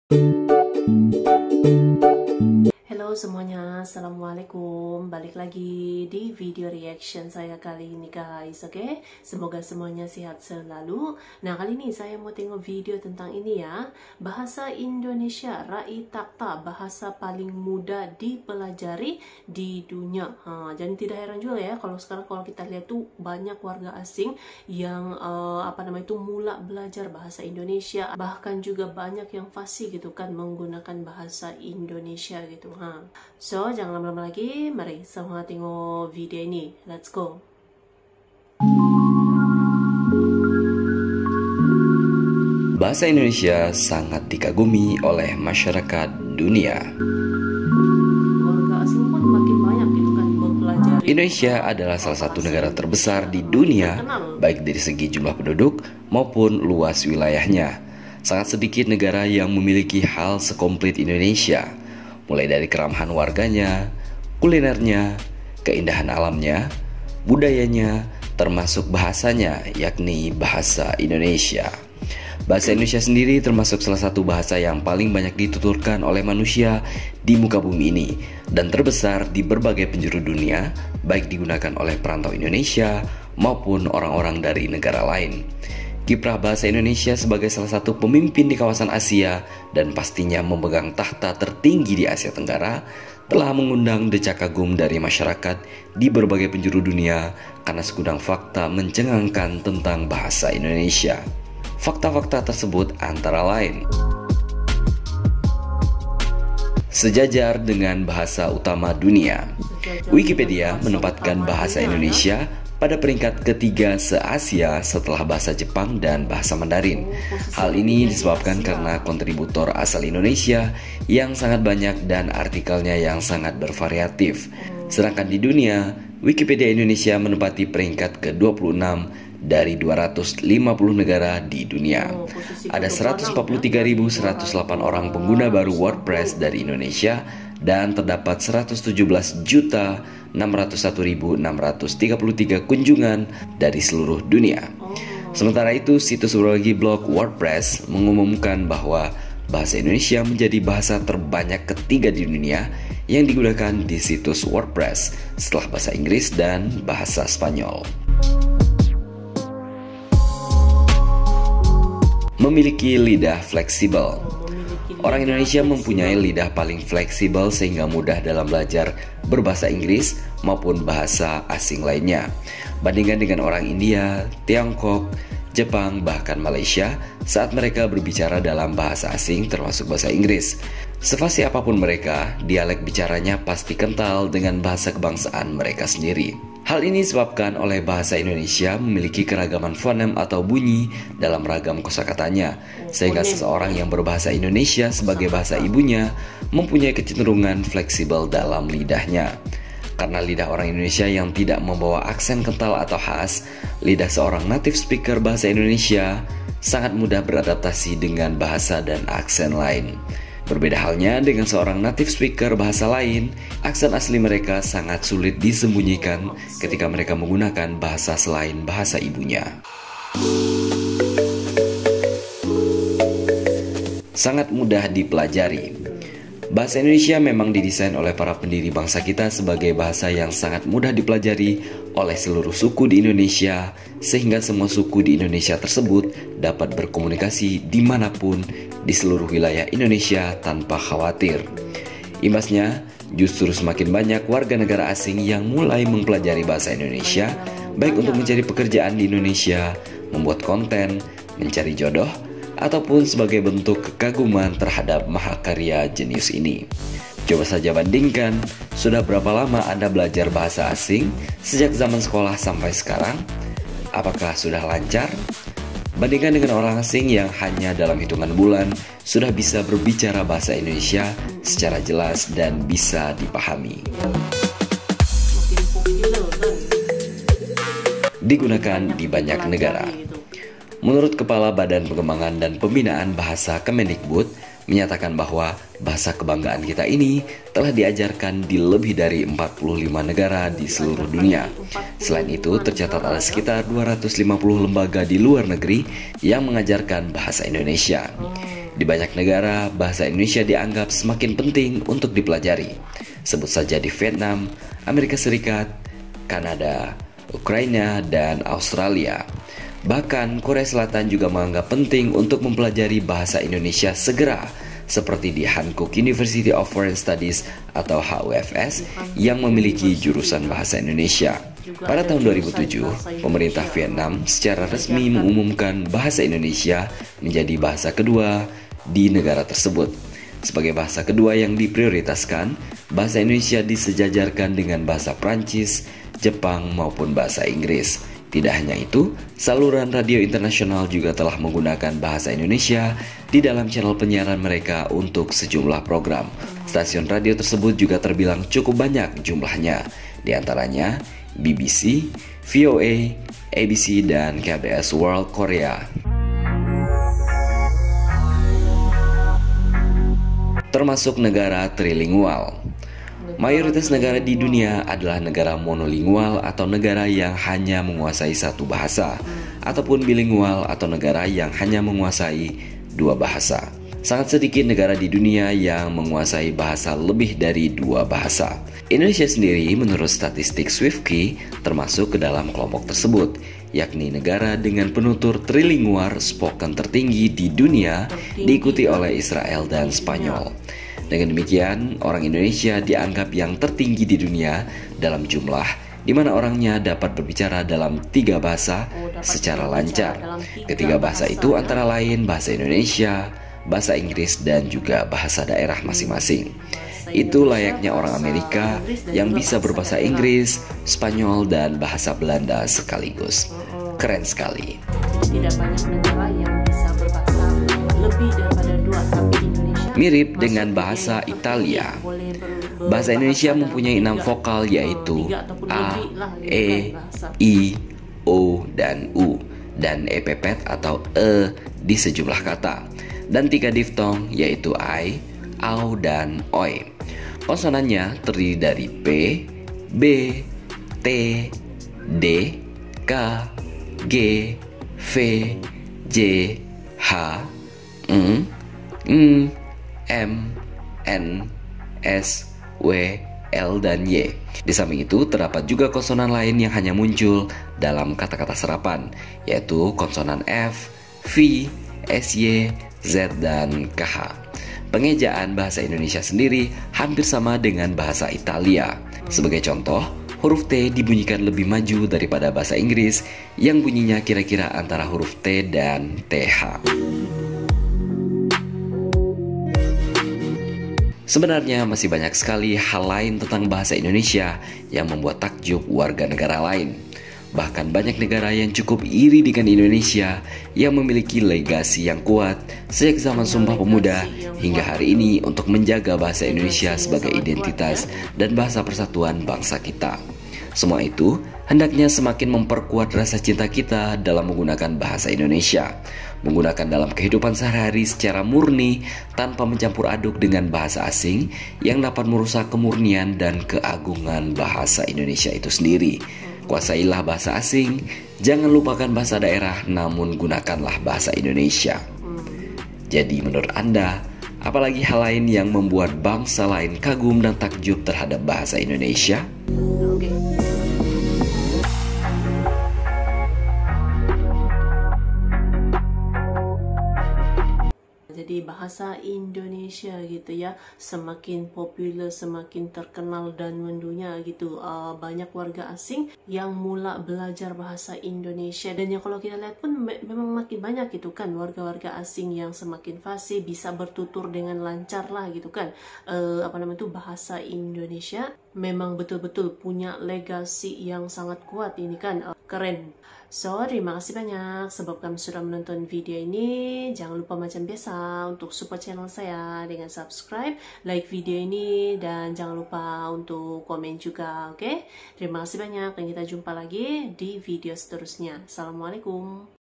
Halo semuanya, assalamualaikum. Balik lagi di video reaction saya kali ini guys, oke? Semoga semuanya sehat selalu. Nah, kali ini saya mau tengok video tentang ini ya. Bahasa Indonesia, Rai Takta, bahasa paling mudah dipelajari di dunia. Jadi tidak heran juga ya kalau sekarang kita lihat tuh banyak warga asing yang mula belajar bahasa Indonesia, bahkan juga banyak yang fasih gitu kan menggunakan bahasa Indonesia gitu. So, jangan lama-lama lagi, mari sama tengok video ini. Let's go. Bahasa Indonesia sangat dikagumi oleh masyarakat dunia. Warga asing pun makin banyak gitu kan mempelajari. Indonesia adalah salah satu negara terbesar di dunia, baik dari segi jumlah penduduk maupun luas wilayahnya. Sangat sedikit negara yang memiliki hal sekomplit Indonesia, mulai dari keramahan warganya, kulinernya, keindahan alamnya, budayanya, termasuk bahasanya, yakni bahasa Indonesia. Bahasa Indonesia sendiri termasuk salah satu bahasa yang paling banyak dituturkan oleh manusia di muka bumi ini dan terbesar di berbagai penjuru dunia, baik digunakan oleh perantau Indonesia maupun orang-orang dari negara lain. Kiprah bahasa Indonesia sebagai salah satu pemimpin di kawasan Asia dan pastinya memegang tahta tertinggi di Asia Tenggara telah mengundang decak kagum dari masyarakat di berbagai penjuru dunia karena segudang fakta mencengangkan tentang bahasa Indonesia. Fakta-fakta tersebut antara lain: sejajar dengan bahasa utama dunia, Wikipedia menempatkan bahasa Indonesia pada peringkat ketiga se-Asia setelah bahasa Jepang dan bahasa Mandarin. Hal ini disebabkan karena kontributor asal Indonesia yang sangat banyak dan artikelnya yang sangat bervariatif. Sedangkan di dunia, Wikipedia Indonesia menempati peringkat ke-26 dari 250 negara di dunia. Ada 143.108 orang pengguna baru WordPress dari Indonesia dan terdapat 117.601.633 kunjungan dari seluruh dunia. Sementara itu, situs berbagi blog WordPress mengumumkan bahwa bahasa Indonesia menjadi bahasa terbanyak ketiga di dunia yang digunakan di situs WordPress setelah bahasa Inggris dan bahasa Spanyol. Memiliki lidah fleksibel. Orang Indonesia mempunyai lidah paling fleksibel sehingga mudah dalam belajar berbahasa Inggris maupun bahasa asing lainnya. Bandingkan dengan orang India, Tiongkok, Jepang, bahkan Malaysia saat mereka berbicara dalam bahasa asing termasuk bahasa Inggris. Sefasih apapun mereka, dialek bicaranya pasti kental dengan bahasa kebangsaan mereka sendiri. Hal ini disebabkan oleh bahasa Indonesia memiliki keragaman fonem atau bunyi dalam ragam kosakatanya, sehingga seseorang yang berbahasa Indonesia sebagai bahasa ibunya mempunyai kecenderungan fleksibel dalam lidahnya. Karena lidah orang Indonesia yang tidak membawa aksen kental atau khas, lidah seorang native speaker bahasa Indonesia sangat mudah beradaptasi dengan bahasa dan aksen lain. Berbeda halnya dengan seorang native speaker bahasa lain, aksen asli mereka sangat sulit disembunyikan ketika mereka menggunakan bahasa selain bahasa ibunya. Sangat mudah dipelajari. Bahasa Indonesia memang didesain oleh para pendiri bangsa kita sebagai bahasa yang sangat mudah dipelajari oleh seluruh suku di Indonesia, sehingga semua suku di Indonesia tersebut dapat berkomunikasi dimanapun di seluruh wilayah Indonesia tanpa khawatir. Imbasnya, justru semakin banyak warga negara asing yang mulai mempelajari bahasa Indonesia, baik untuk mencari pekerjaan di Indonesia, membuat konten, mencari jodoh, ataupun sebagai bentuk kekaguman terhadap mahakarya jenius ini. Coba saja bandingkan, sudah berapa lama Anda belajar bahasa asing sejak zaman sekolah sampai sekarang? Apakah sudah lancar? Bandingkan dengan orang asing yang hanya dalam hitungan bulan sudah bisa berbicara bahasa Indonesia secara jelas dan bisa dipahami. Digunakan di banyak negara. Menurut Kepala Badan Pengembangan dan Pembinaan Bahasa Kemendikbud, menyatakan bahwa bahasa kebanggaan kita ini telah diajarkan di lebih dari 45 negara di seluruh dunia. Selain itu, tercatat ada sekitar 250 lembaga di luar negeri yang mengajarkan bahasa Indonesia. Di banyak negara, bahasa Indonesia dianggap semakin penting untuk dipelajari. Sebut saja di Vietnam, Amerika Serikat, Kanada, Ukraina, dan Australia. Bahkan Korea Selatan juga menganggap penting untuk mempelajari bahasa Indonesia segera, seperti di Hankook University of Foreign Studies atau HUFS yang memiliki jurusan bahasa Indonesia. Pada tahun 2007, pemerintah Vietnam secara resmi mengumumkan bahasa Indonesia menjadi bahasa kedua di negara tersebut. Sebagai bahasa kedua yang diprioritaskan, bahasa Indonesia disejajarkan dengan bahasa Prancis, Jepang, maupun bahasa Inggris. Tidak hanya itu, saluran radio internasional juga telah menggunakan bahasa Indonesia di dalam channel penyiaran mereka untuk sejumlah program. Stasiun radio tersebut juga terbilang cukup banyak jumlahnya, di antaranya BBC, VOA, ABC, dan KBS World Korea. Termasuk negara trilingual. Mayoritas negara di dunia adalah negara monolingual atau negara yang hanya menguasai satu bahasa, ataupun bilingual atau negara yang hanya menguasai dua bahasa. Sangat sedikit negara di dunia yang menguasai bahasa lebih dari dua bahasa. Indonesia sendiri menurut statistik Swiftkey termasuk ke dalam kelompok tersebut, yakni negara dengan penutur trilingual spoken tertinggi di dunia, diikuti oleh Israel dan Spanyol. Dengan demikian, orang Indonesia dianggap yang tertinggi di dunia dalam jumlah, di mana orangnya dapat berbicara dalam 3 bahasa secara lancar. Ketiga bahasa itu antara lain bahasa Indonesia, bahasa Inggris, dan juga bahasa daerah masing-masing. Itu layaknya orang Amerika yang bisa berbahasa Inggris, Spanyol, dan bahasa Belanda sekaligus. Keren sekali. Tidak banyak negara yang bisa berbahasa lebih daripada 2, tapi Indonesia mirip dengan bahasa Italia. Bahasa Indonesia mempunyai 6 vokal yaitu A, E, I, O, dan U, dan epepet atau E di sejumlah kata, dan 3 diftong yaitu I, AU, dan OI. Konsonannya terdiri dari P, B, T, D, K, G, V, J, H, M, N, S, W, L, dan Y. Di samping itu terdapat juga konsonan lain yang hanya muncul dalam kata-kata serapan, yaitu konsonan F, V, SY, Z, dan KH. Pengejaan bahasa Indonesia sendiri hampir sama dengan bahasa Italia. Sebagai contoh, huruf T dibunyikan lebih maju daripada bahasa Inggris yang bunyinya kira-kira antara huruf T dan TH. Sebenarnya masih banyak sekali hal lain tentang bahasa Indonesia yang membuat takjub warga negara lain. Bahkan banyak negara yang cukup iri dengan Indonesia yang memiliki legasi yang kuat sejak zaman Sumpah Pemuda hingga hari ini untuk menjaga bahasa Indonesia sebagai identitas dan bahasa persatuan bangsa kita. Semua itu hendaknya semakin memperkuat rasa cinta kita dalam menggunakan bahasa Indonesia, menggunakan dalam kehidupan sehari-hari secara murni tanpa mencampur aduk dengan bahasa asing yang dapat merusak kemurnian dan keagungan bahasa Indonesia itu sendiri. Kuasailah bahasa asing, jangan lupakan bahasa daerah, namun gunakanlah bahasa Indonesia. Jadi menurut Anda, apalagi hal lain yang membuat bangsa lain kagum dan takjub terhadap bahasa Indonesia? Jadi bahasa Indonesia gitu ya semakin populer, semakin terkenal dan mendunia gitu. Banyak warga asing yang mula belajar bahasa Indonesia, dan ya kalau kita lihat pun memang makin banyak gitu kan warga-warga asing yang semakin fasih, bisa bertutur dengan lancar lah gitu kan. Bahasa Indonesia memang betul-betul punya legasi yang sangat kuat ini kan. Keren. So, terima kasih banyak sebab kamu sudah menonton video ini. Jangan lupa macam biasa untuk support channel saya dengan subscribe, like video ini, dan jangan lupa untuk komen juga, oke? Terima kasih banyak dan kita jumpa lagi di video seterusnya. Assalamualaikum.